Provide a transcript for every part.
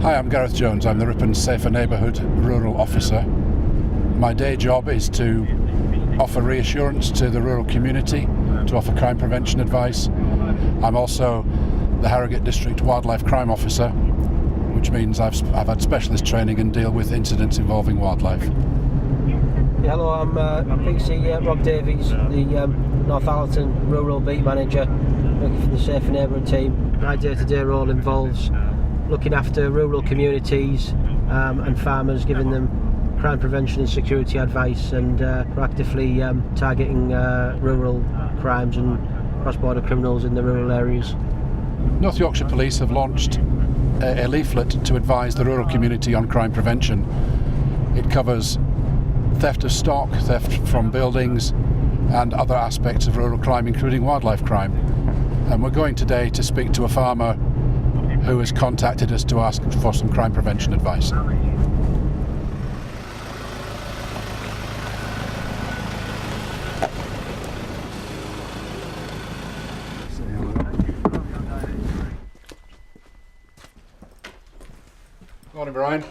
Hi, I'm Gareth Jones. I'm the Ripon Safer Neighbourhood Rural Officer. My day job is to offer reassurance to the rural community, to offer crime prevention advice. I'm also the Harrogate District Wildlife Crime Officer, which means I've had specialist training and deal with incidents involving wildlife. Yeah, hello, I'm PC Rob Davies, the Northallerton Rural Beat Manager, working for the Safer Neighbourhood team. My day-to-day role involves looking after rural communities and farmers, giving them crime prevention and security advice, and proactively targeting rural crimes and cross-border criminals in the rural areas. North Yorkshire Police have launched a leaflet to advise the rural community on crime prevention. It covers theft of stock, theft from buildings, and other aspects of rural crime, including wildlife crime. And we're going today to speak to a farmer who has contacted us to ask for some crime prevention advice. Morning, Brian.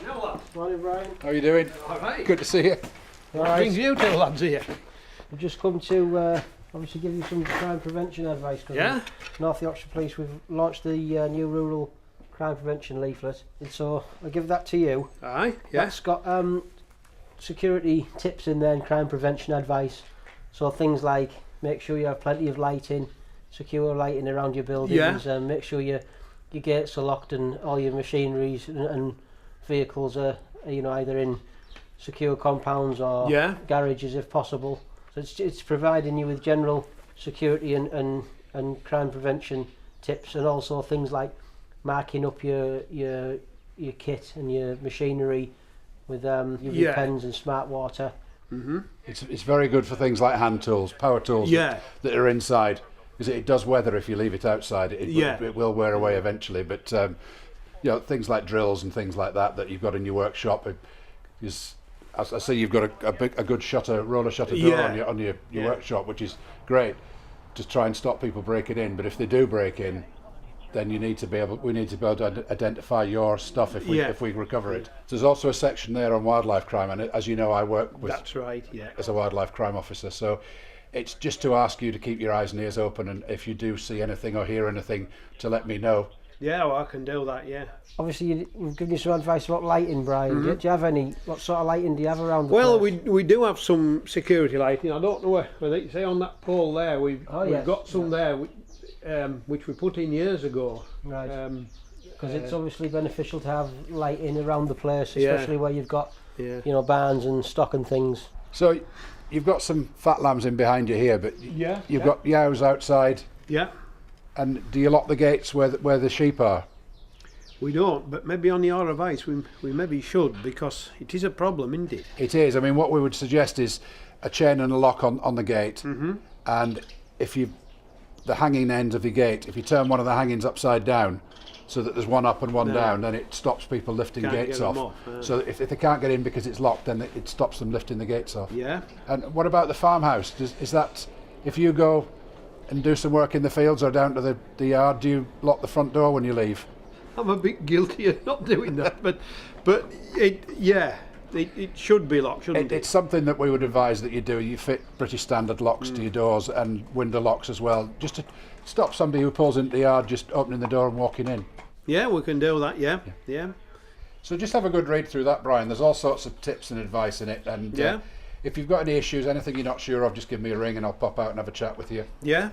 Morning, Brian. How are you doing? All right. Good to see you. What brings you two lads here? We've just come to obviously give you some crime prevention advice. Yeah? North Yorkshire Police, we've launched the new rural crime prevention leaflet, and so I'll give that to you. Aye, yeah. That's got security tips in there and crime prevention advice. So things like make sure you have plenty of lighting, secure lighting around your buildings, and make sure your gates are locked and all your machineries and vehicles are either in secure compounds or garages if possible. So it's providing you with general security and crime prevention tips, and also things like marking up your kit and your machinery with UV pens and smart water. Mm-hmm. It's very good for things like hand tools, power tools that are inside, because it does weather if you leave it outside. It will wear away eventually, but things like drills and things like that you've got in your workshop is. I see you've got a good roller shutter door on your workshop, which is great. Just try and stop people breaking in. But if they do break in, then we need to be able to identify your stuff if we recover it. So there's also a section there on wildlife crime, and as you know, I work with as a wildlife crime officer. So it's just to ask you to keep your eyes and ears open, and if you do see anything or hear anything, to let me know. Yeah, well, I can do that, yeah. Obviously, you've given me some advice about lighting, Brian. Mm-hmm. Do you have any? What sort of lighting do you have around the place? We do have some security lighting. I don't know whether you say on that pole there, we've got some there, which we put in years ago. Right. Because it's obviously beneficial to have lighting around the place, especially where you've got, barns and stock and things. So, you've got some fat lambs in behind you here, but you've got yows outside. Yeah. And do you lock the gates where the sheep are? We don't, but maybe on your advice we maybe should, because it is a problem, isn't it? It is. I mean, what we would suggest is a chain and a lock on the gate, and if the hanging end of the gate, if you turn one of the hangings upside down, so that there's one up and one down, then it stops people lifting gates off. So if they can't get in because it's locked, then it stops them lifting the gates off. Yeah. And what about the farmhouse? Is that if you go and do some work in the fields or down to the yard, do you lock the front door when you leave? I'm a bit guilty of not doing that, but it should be locked, shouldn't it? It's something that we would advise that you do. You fit British standard locks to your doors and window locks as well, just to stop somebody who pulls into the yard just opening the door and walking in. Yeah, we can do that, yeah. So just have a good read through that, Brian. There's all sorts of tips and advice in it, and if you've got any issues, anything you're not sure of, just give me a ring and I'll pop out and have a chat with you. Yeah.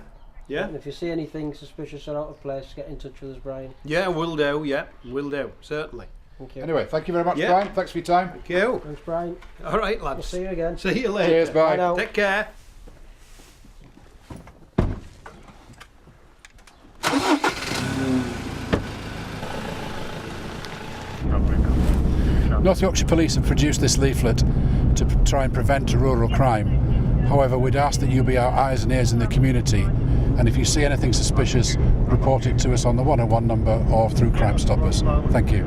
And if you see anything suspicious or out of place, get in touch with us, Brian. Yeah, will do, certainly. Thank you. Anyway, thank you very much, Brian. Thanks for your time. Thank you. Thanks, Brian. All right, lads. We'll see you again. See you later. Cheers, bye. Bye now. Take care. North Yorkshire Police have produced this leaflet to try and prevent rural crime. However, we'd ask that you be our eyes and ears in the community, and if you see anything suspicious, report it to us on the 101 number or through Crime Stoppers. Thank you.